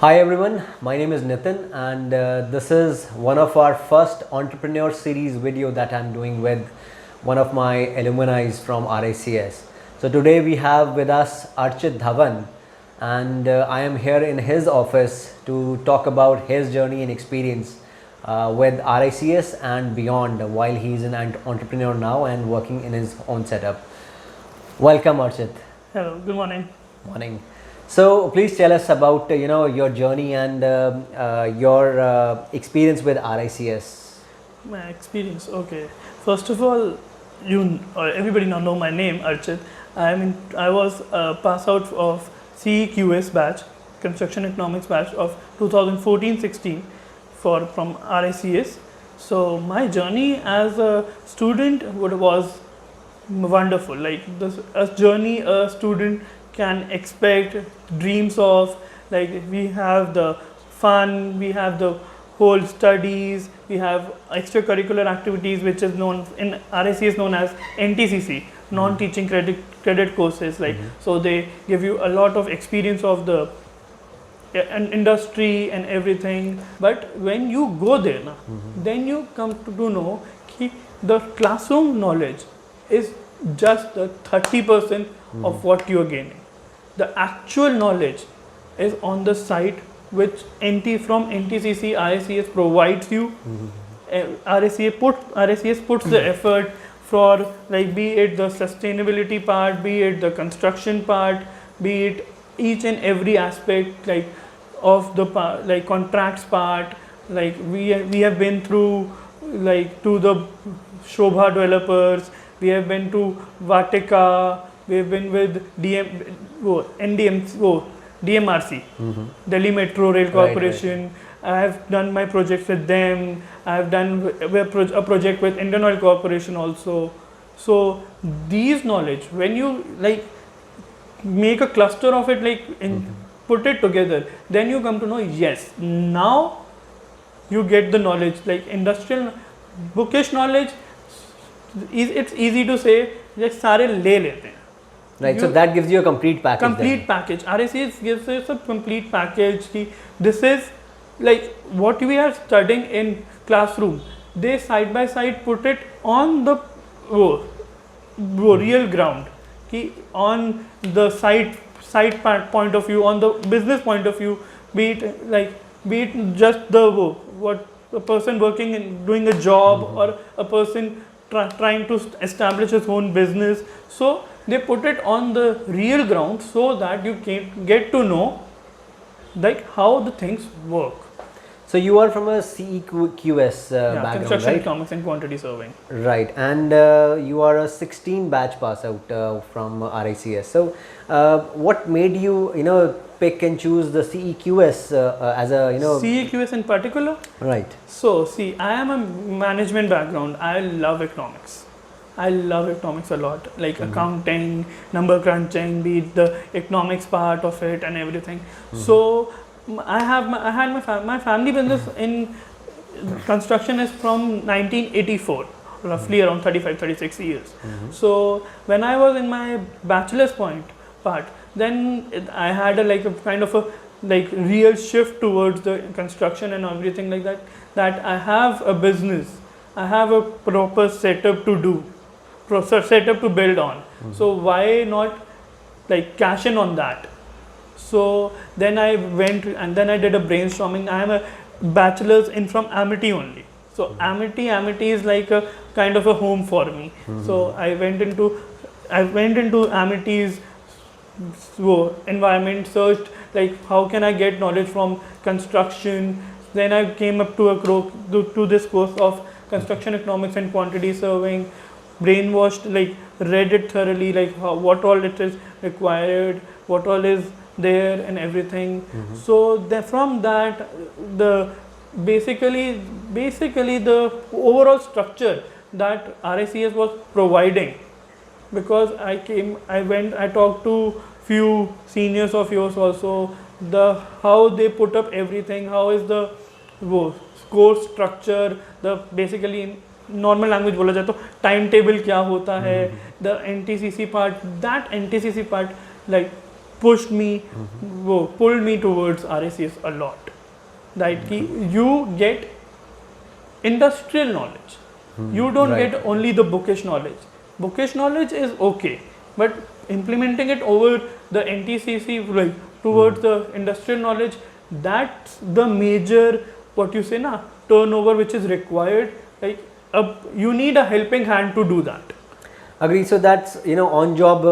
Hi everyone, my name is Nitin and this is one of our first entrepreneur series video that I'm doing with one of my alumni from RICS. So today we have with us Archit Dhawan and I am here in his office to talk about his journey and experience with RICS and beyond while he's an entrepreneur now and working in his own setup. Welcome Archit. Hello, good morning. Morning. So please tell us about your journey and your experience with RICS. My experience, okay. First of all, everybody now know my name, Archit. I was pass out of CEQS batch, Construction Economics batch of 2014-16 from RICS. So my journey as a student was wonderful. Like a journey a student can expect, dreams of, like we have the fun, we have the whole studies, we have extracurricular activities which is known in RICS known as NTCC, non-teaching credit courses, like so they give you a lot of experience of the industry and everything. But when you go there now, then you come to know that the classroom knowledge is just the 30% of what you are gaining. The actual knowledge is on the site which from NTCC RICS provides you. RICS puts the effort for, like, be it the sustainability part, be it the construction part, be it each and every aspect like of the like contracts part. Like we have been through, like, to the Shobha developers, we have been to Vatika, we have been with DMRC, Delhi Metro Rail Corporation. Right. I have done my projects with them. I have done a project with Indian Oil Corporation also. So these knowledge, when you like make a cluster of it, like put it together, then you come to know, yes, now you get the knowledge, like industrial bookish knowledge. It's easy to say, like सारे ले लेते हैं. Right, so that gives you a complete package. Complete package. RICS gives us a complete package. This is like what we are studying in classroom. They side by side put it on the real ground. On the side point of view, on the business point of view, be it just what a person working and doing a job, or a person trying to establish his own business. So they put it on the real ground so that you can get to know like how the things work. So you are from a CEQS background, Construction right? Economics and Quantity Surveying. Right, and you are a 16 batch pass out from RICS. So what made you pick and choose the CEQS as a CEQS in particular? Right. So see, I am a management background. I love economics. I love economics a lot, like accounting, number crunching, be it the economics part of it and everything. So I had my family business in construction is from 1984, roughly around 35-36 years. So when I was in my bachelor's part, then I had a kind of a real shift towards the construction and everything like that. That I have a business, I have a proper setup to do. Setup to build on. So why not like cash in on that? So then I went and then I did a brainstorming. I am a bachelor's in from Amity only. So Amity is like a kind of a home for me. So I went into Amity's environment, searched like how can I get knowledge from construction. Then I came up to this course of Construction Economics and Quantity Surveying. Brainwashed, like read it thoroughly, like what all it is required, what all is there and everything. So from that, the basically the overall structure that RICS was providing, because I talked to few seniors of yours also, how they put up everything, how is the course structure, the basically normal language बोला जाए तो time table क्या होता है, the NTCC part, that NTCC part like pushed me, pulled me towards RICS a lot. That ki you get industrial knowledge. You don't get only the bookish knowledge. Bookish knowledge is okay, but implementing it over the NTCC, like towards the industrial knowledge, that's the major, what you say na, turnover which is required. Like you need a helping hand to do that. Agree. So that's, on-job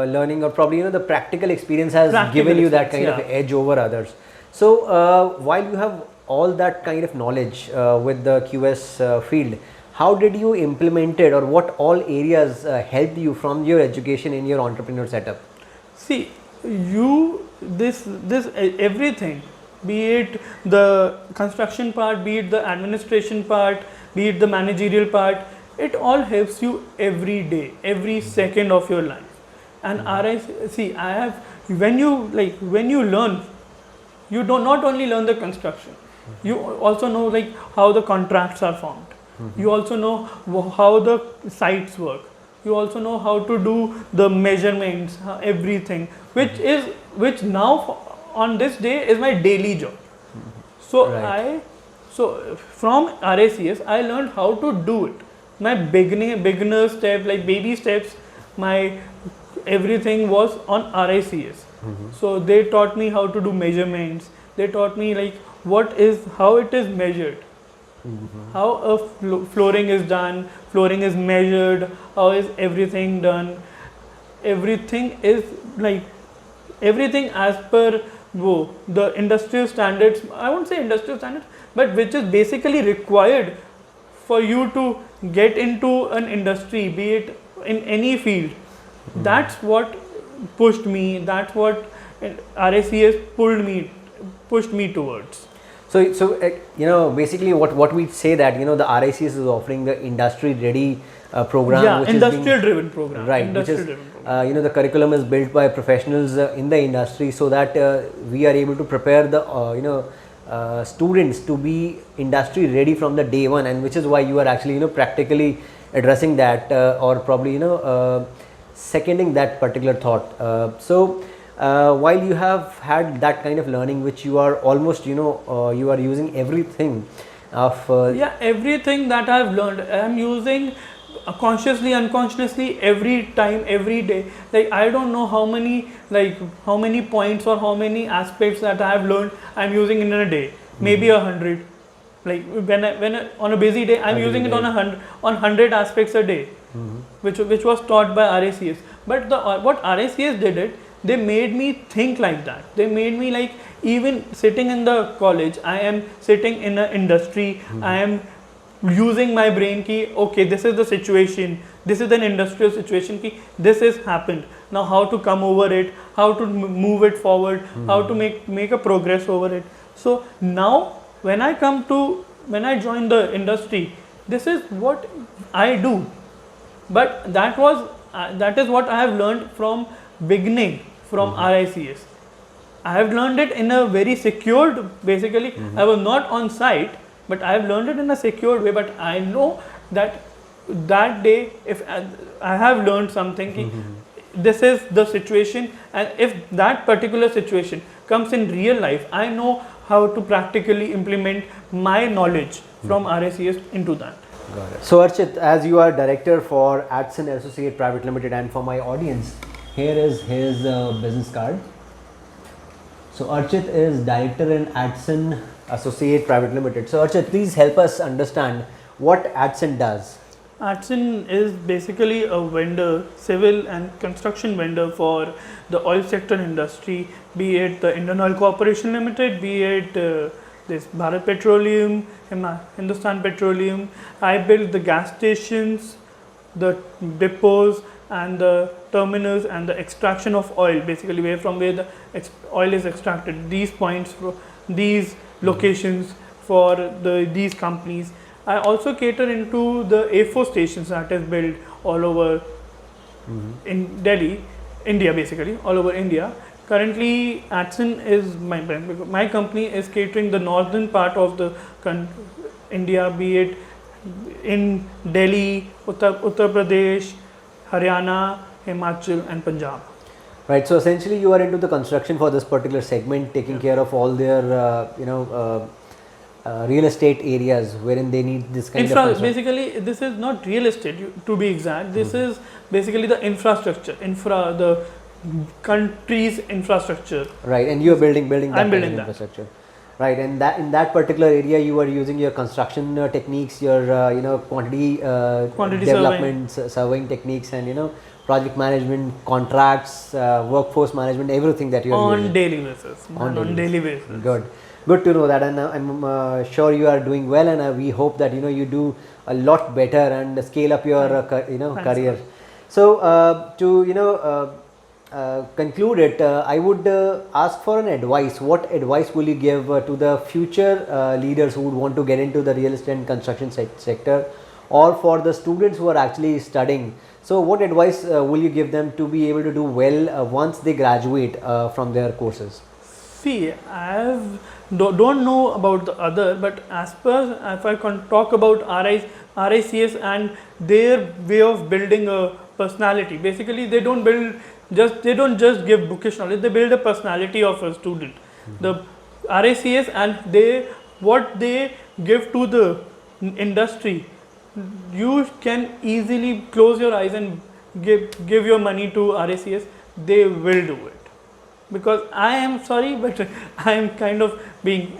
learning, or probably, the practical experience has given you that kind of edge over others. So while you have all that kind of knowledge with the QS field, how did you implement it, or what all areas helped you from your education in your entrepreneur setup? See, this everything, be it the construction part, be it the administration part, be it the managerial part, it all helps you every day, every second of your life. And when you learn, you do not only learn the construction, you also know like how the contracts are formed. You also know how the sites work. You also know how to do the measurements, everything, which now on this day is my daily job. So from RICS I learned how to do it. My beginner step, like baby steps, my everything was on RICS. So they taught me how to do measurements. They taught me like how it is measured. How a flooring is done, flooring is measured, how is everything done. Everything is like everything as per the industrial standards. I won't say industrial standards, but which is basically required for you to get into an industry, be it in any field. That's what pushed me. That's what RICS pushed me towards. So basically what we say that, the RICS is offering the industry ready program. Yeah, which industrial driven program. Right, which is, the curriculum is built by professionals in the industry, so that we are able to prepare the, students to be industry ready from the day one, and which is why you are actually, practically addressing that or probably, seconding that particular thought. So while you have had that kind of learning, which you are almost, you are using everything of everything that I've learned, I'm using consciously, unconsciously, every time, every day. Like I don't know how many points or how many aspects that I have learned I'm using in a day. Maybe 100. Like when on a busy day, I'm using it on 100 aspects a day, which was taught by RICS. But what RICS did it, they made me think like that. They made me like, even sitting in the college, I am sitting in an industry, I am using my brain ki, okay, this is the situation, this is an industrial situation ki, this has happened. Now how to come over it, how to move it forward, how to make a progress over it. So now when I join the industry, this is what I do. But that is what I have learned from beginning, from RICS. I have learned it in a very secured, basically, I was not on site, but I have learned it in a secured way. But I know that day, if I have learned something, this is the situation, and if that particular situation comes in real life, I know how to practically implement my knowledge from RICS into that. Got it. So Archit, as you are director for Adson Associate Pvt Ltd, and for my audience, here is his business card. So Archit is director in Adson Associate Pvt Ltd. So Archit, please help us understand what Adson does. Adson is basically a vendor, civil and construction vendor for the oil sector industry, be it the Indian Oil Corporation Limited, be it this Bharat Petroleum, Hindustan Petroleum. I build the gas stations, the depots and the terminals and the extraction of oil, basically where the oil is extracted. These points, these locations for these companies. I also cater into the A4 stations that is built all over in Delhi, India, basically all over India. Currently, Adson is my company is catering the northern part of the India, be it in Delhi, Uttar Pradesh, Haryana, Himachal and Punjab. Right. So essentially, you are into the construction for this particular segment, taking care of all their real estate areas wherein they need this kind of basically, this is not real estate. To be exact, this is basically the infrastructure, the country's infrastructure. Right, and you are building that I'm building infrastructure. Right, and that in that particular area, you are using your construction techniques, your quantity development, surveying techniques, and project management, contracts, workforce management, everything that you are on using. daily basis. On daily basis. Good to know that, and I'm sure you are doing well, and we hope that you do a lot better and scale up your career. So to conclude it, I would ask for an advice. What advice will you give to the future leaders who would want to get into the real estate and construction sector, or for the students who are actually studying? So what advice will you give them to be able to do well once they graduate from their courses? See, I don't know about the other, but as per, if I can talk about RICS and their way of building a personality, basically they don't just give bookish knowledge, they build a personality of a student. The RICS and what they give to the industry, you can easily close your eyes and give your money to RICS, they will do it. Because I am sorry, but I am kind of being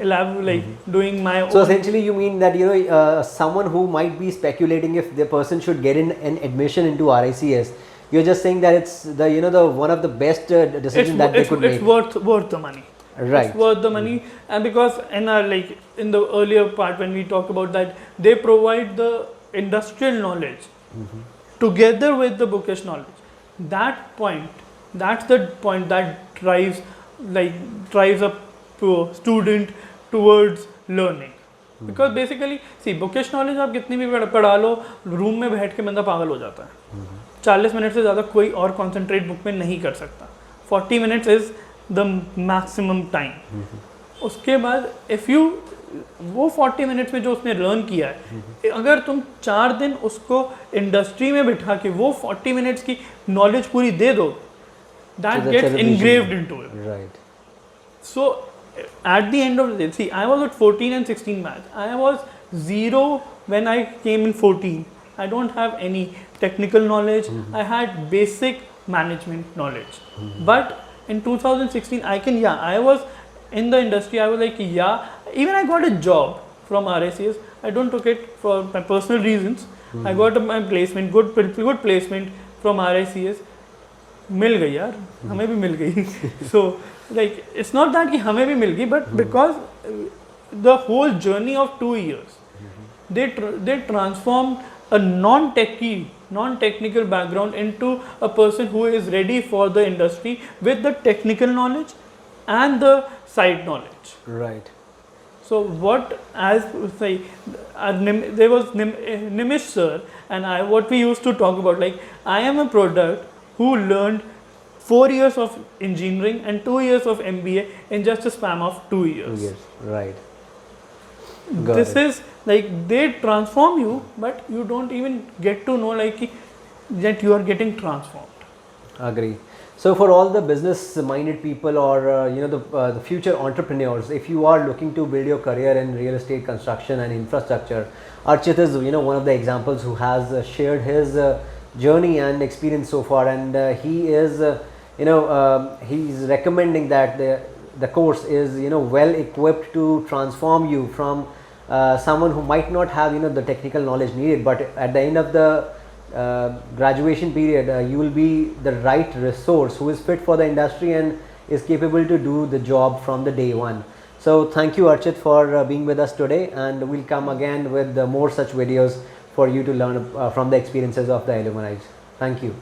doing my own. So essentially, you mean that someone who might be speculating if the person should get in an admission into RICS, you're just saying that it's the one of the best decisions that they could make. It's worth the money. Right. It's worth the money, and because in our in the earlier part when we talk about that, they provide the industrial knowledge together with the bookish knowledge. That's the point that drives a student towards learning. Because basically, see, bookish knowledge आप कितनी भी पढ़ा लो, room में बैठ के बंदा पागल हो जाता है. 40 मिनट से ज़्यादा कोई और कॉन्सेंट्रेट बुक में नहीं कर सकता. 40 minutes is the maximum time. उसके बाद वो 40 मिनट्स में जो उसने लर्न किया है, अगर तुम 4 दिन उसको इंडस्ट्री में बिठा के वो 40 मिनट्स की नॉलेज पूरी दे दो, that gets engraved into it. Right. So at the end of the day, see, I was at 14 and 16 batch. I was zero when I came in 14. I don't have any technical knowledge. I had basic management knowledge. But in 2016, I was in the industry. I was even I got a job from RICS. I don't took it for my personal reasons. I got my placement, good placement from RICS. मिल गई यार, हमें भी मिल गई. So it's not that कि हमें भी मिल गई, but because the whole journey of 2 years, they transformed a non-technical background into a person who is ready for the industry with the technical knowledge and the side knowledge. Right. So there was Nimish sir and what we used to talk about, I am a product who learned 4 years of engineering and 2 years of MBA in just a span of 2 years. 2 years, right. This is they transform you, but you don't even get to know that you are getting transformed. Agree. So for all the business-minded people or the future entrepreneurs, if you are looking to build your career in real estate, construction, and infrastructure, Archit is one of the examples who has shared his journey and experience so far, and he is he's recommending that the course is well equipped to transform you from someone who might not have the technical knowledge needed, but at the end of the graduation period you will be the right resource who is fit for the industry and is capable to do the job from the day one. So thank you, Archit, for being with us today, and we'll come again with more such videos for you to learn from the experiences of the alumni. Thank you.